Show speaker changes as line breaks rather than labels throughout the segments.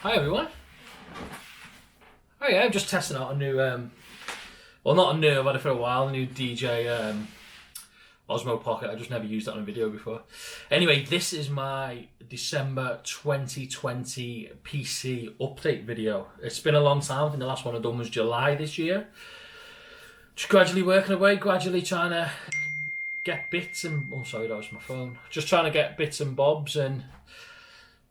Hi everyone. Oh yeah, I'm just testing out a new, well not a new, I've had it for a while, the new DJ Osmo Pocket. I just never used that on a video before. Anyway, this is my December 2020 PC update video. It's been a long time. I think the last one I've done was July this year. Just gradually working away, gradually trying to get bits and, oh sorry, that was my phone. Just trying to get bits and bobs and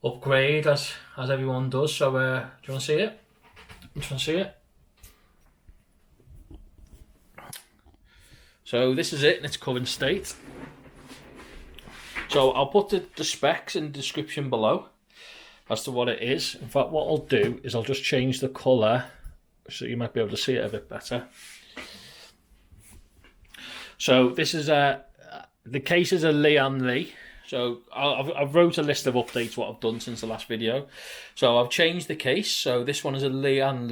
upgrade as everyone does. So do you want to see it? Do you want to see it? So this is it in its current state. So I'll put the specs in the description below as to what it is. In fact, what I'll do is I'll just change the colour so you might be able to see it a bit better. So this is the case is a Lian. So I've wrote a list of updates what I've done since the last video. So I've changed the case. So this one is a Lian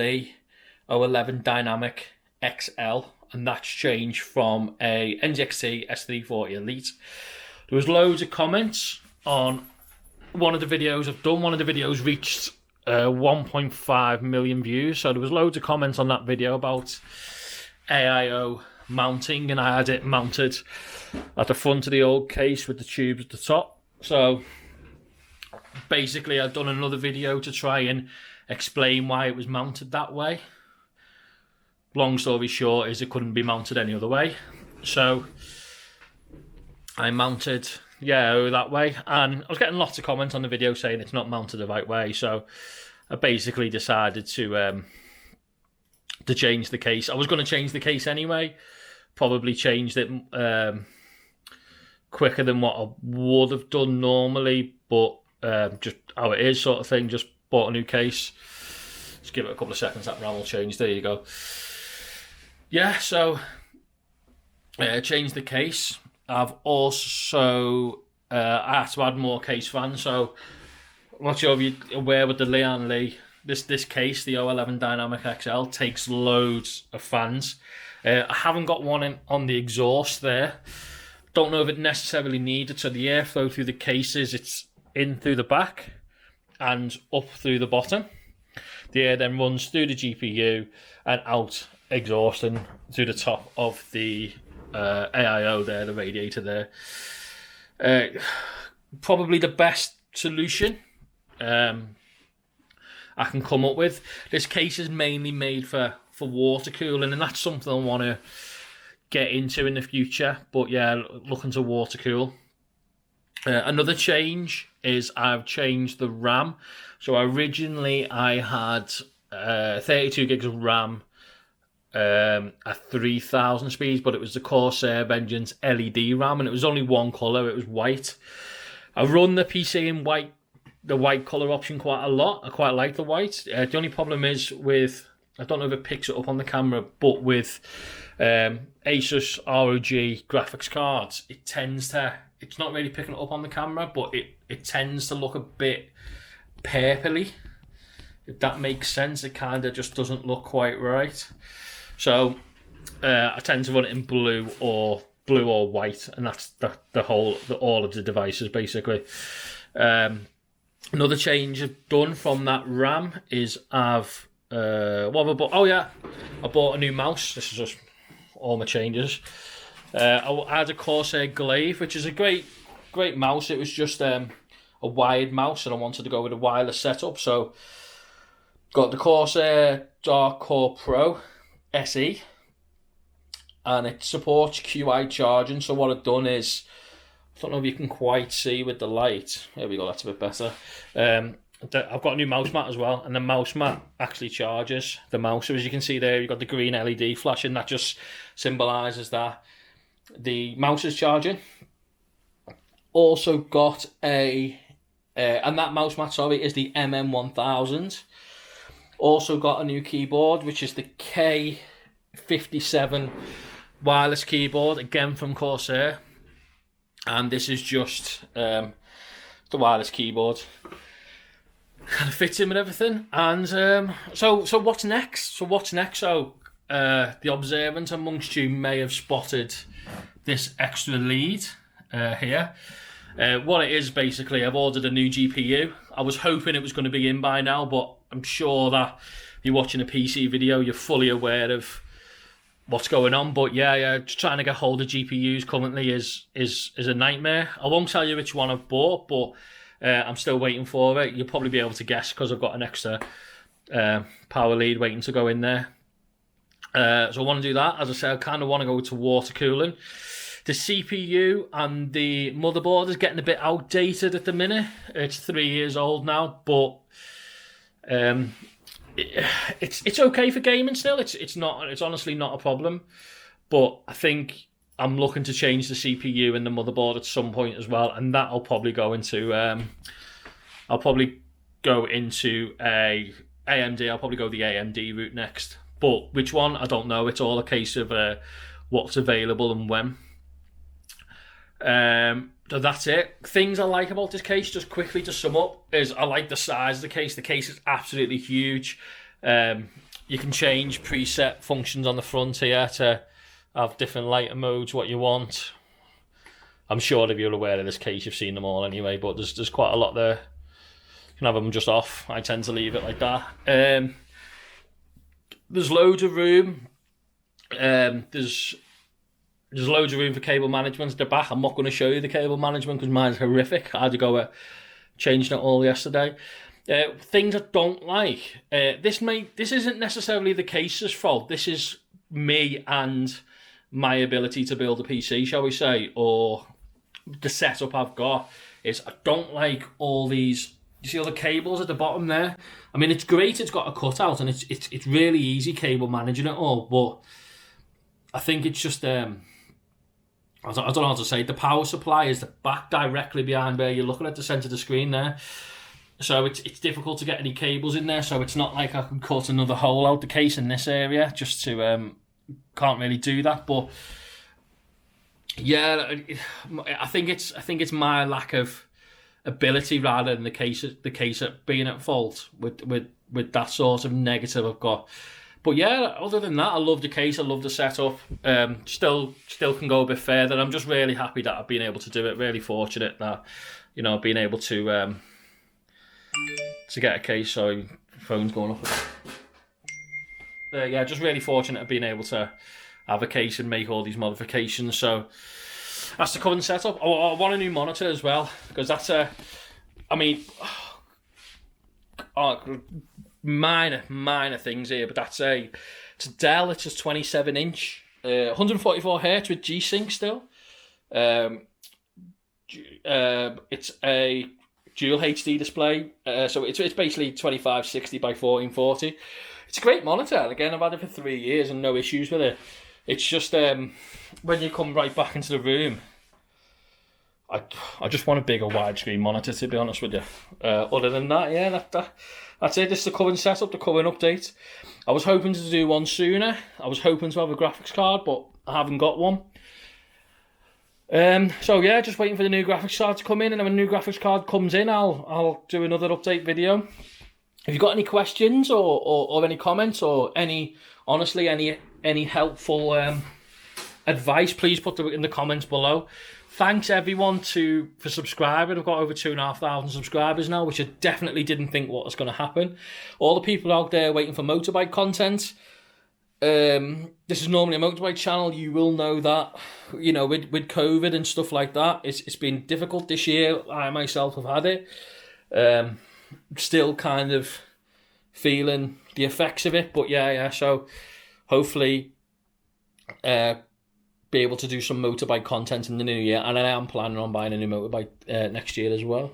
O11 Dynamic XL, and that's changed from a NZXT S340 Elite. There was loads of comments on one of the videos I've done. One of the videos reached 1.5 million views. So there was loads of comments on that video about AIO mounting, and I had it mounted at the front of the old case with the tubes at the top. So basically I've done another video to try and explain why it was mounted that way. Long story short is it couldn't be mounted any other way. So I mounted that way, and I was getting lots of comments on the video saying it's not mounted the right way. So I basically decided to change the case. I was going to change the case anyway. Probably changed it quicker than what I would have done normally, but just how it is sort of thing. Just bought a new case. Just give it a couple of seconds, that RAM will change. There you go. Yeah, so changed the case. I've also I had to add more case fans. So I'm not sure if you're aware with the Lian, this case, the O11 Dynamic XL, takes loads of fans. I haven't got one on the exhaust there. Don't know if it necessarily needed. So the airflow through the cases, it's in through the back and up through the bottom. The air then runs through the GPU and out exhausting through the top of the AIO there, the radiator there. Probably the best solution I can come up with. This case is mainly made for water cooling, and that's something I want to get into in the future. But yeah, looking to water cool. Another change is I've changed the RAM. So originally I had 32 gigs of RAM at 3000 speeds, but it was the Corsair Vengeance LED RAM, and it was only one colour, it was white. I run the PC in white, the white colour option quite a lot. I quite like the white. The only problem is with, I don't know if it picks it up on the camera, but with Asus ROG graphics cards, it tends to, it's not really picking it up on the camera, but it tends to look a bit purpley. If that makes sense, it kind of just doesn't look quite right. So I tend to run it in blue or white, and that's all of the devices basically. Another change I've done from that RAM is I've what have I bought? Oh yeah, I bought a new mouse. This is just all my changes. I had a Corsair Glaive, which is a great mouse. It was just a wired mouse, and I wanted to go with a wireless setup. So got the Corsair Dark Core Pro SE, and it supports QI charging. So what I've done is, I don't know if you can quite see with the light. There we go, that's a bit better. I've got a new mouse mat as well, and the mouse mat actually charges the mouse. So as you can see there, you've got the green LED flashing. That just symbolises that the mouse is charging. Also got and that mouse mat, sorry, is the MM1000. Also got a new keyboard, which is the K57 wireless keyboard, again from Corsair. And this is just the wireless keyboard. Kind of fits in with everything. And so what's next? So the observant amongst you may have spotted this extra lead here. What it is, basically, I've ordered a new GPU. I was hoping it was going to be in by now, but I'm sure that if you're watching a PC video, you're fully aware of what's going on. But yeah, just trying to get hold of GPUs currently is a nightmare. I won't tell you which one I've bought, but I'm still waiting for it. You'll probably be able to guess because I've got an extra power lead waiting to go in there. So I want to do that. As I said, I kind of want to go to water cooling. The CPU and the motherboard is getting a bit outdated at the minute. It's 3 years old now, but it's okay for gaming still. It's honestly not a problem. But I think I'm looking to change the CPU and the motherboard at some point as well, and that'll probably go into I'll probably go into a AMD. I'll probably go the AMD route next. But which one, I don't know. It's all a case of what's available and when. So that's it. Things I like about this case, just quickly to sum up, is I like the size of the case. The case is absolutely huge. You can change preset functions on the front here to have different lighter modes, what you want. I'm sure if you're aware of this case, you've seen them all anyway, but there's quite a lot there. You can have them just off. I tend to leave it like that. There's loads of room. There's loads of room for cable management at the back. I'm not going to show you the cable management because mine's horrific. I had to go changing it all yesterday. Things I don't like. This isn't necessarily the case's fault. This is me and my ability to build a PC, shall we say, or the setup I've got. Is I don't like all these. You see all the cables at the bottom there? I mean, it's great. It's got a cutout and it's really easy cable managing it all. But I think it's just I don't know how to say it. The power supply is the back directly behind where you're looking at the centre of the screen there. So it's difficult to get any cables in there. So it's not like I can cut another hole out the case in this area just to can't really do that. But yeah, I think it's my lack of ability rather than the case being at fault with that sort of negative I've got. But yeah, other than that, I love the case. I love the setup. Still can go a bit further. I'm just really happy that I've been able to do it. Really fortunate that I've been able to get a case. Sorry, phone's going off. Yeah, just really fortunate of being able to have a case and make all these modifications. So that's the current setup. I want a new monitor as well because that's minor things here, but it's a Dell. It's just 27-inch, 144 Hz with G-Sync still. It's a dual HD display, so it's basically 2560 by 1440. It's a great monitor. Again, I've had it for 3 years and no issues with it. It's just when you come right back into the room, I just want a bigger widescreen monitor, to be honest with you. Other than that, yeah, that's it. This is the current setup, the current update. I was hoping to do one sooner. I was hoping to have a graphics card, but I haven't got one. So yeah, just waiting for the new graphics card to come in, and when a new graphics card comes in, I'll do another update video. If you've got any questions or any comments or any helpful advice, please put them in the comments below. Thanks everyone for subscribing. I've got over 2,500 subscribers now, which I definitely didn't think what was going to happen. All the people out there waiting for motorbike content. This is normally a motorbike channel. You will know that, with COVID and stuff like that, it's been difficult this year. I myself have had it. Still kind of feeling the effects of it, but yeah. So hopefully, be able to do some motorbike content in the new year, and I am planning on buying a new motorbike next year as well.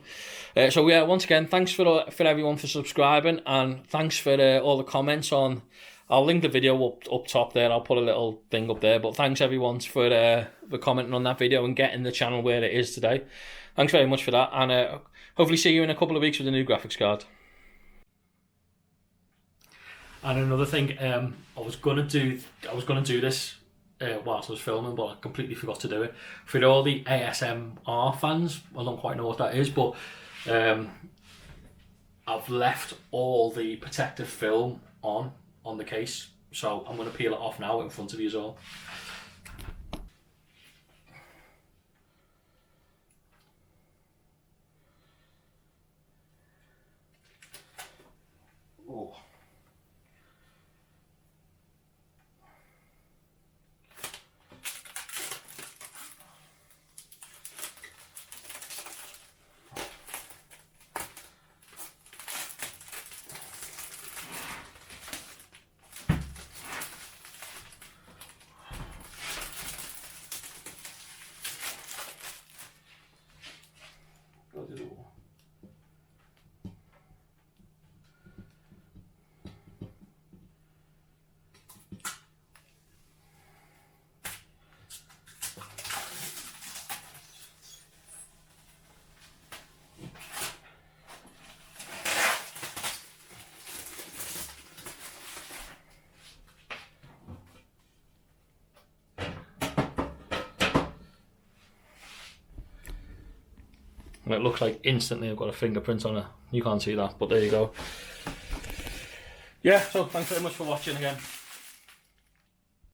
So yeah, once again, thanks for everyone for subscribing, and thanks for all the comments on. I'll link the video up top there. I'll put a little thing up there. But thanks everyone for commenting on that video and getting the channel where it is today. Thanks very much for that, and hopefully see you in a couple of weeks with a new graphics card. And another thing, I was gonna do this whilst I was filming, but I completely forgot to do it. For all the ASMR fans, I don't quite know what that is, but I've left all the protective film on the case, so I'm going to peel it off now in front of you as well. Oh. And it looks like instantly I've got a fingerprint on it. You can't see that, but there you go. Yeah, so thanks very much for watching again.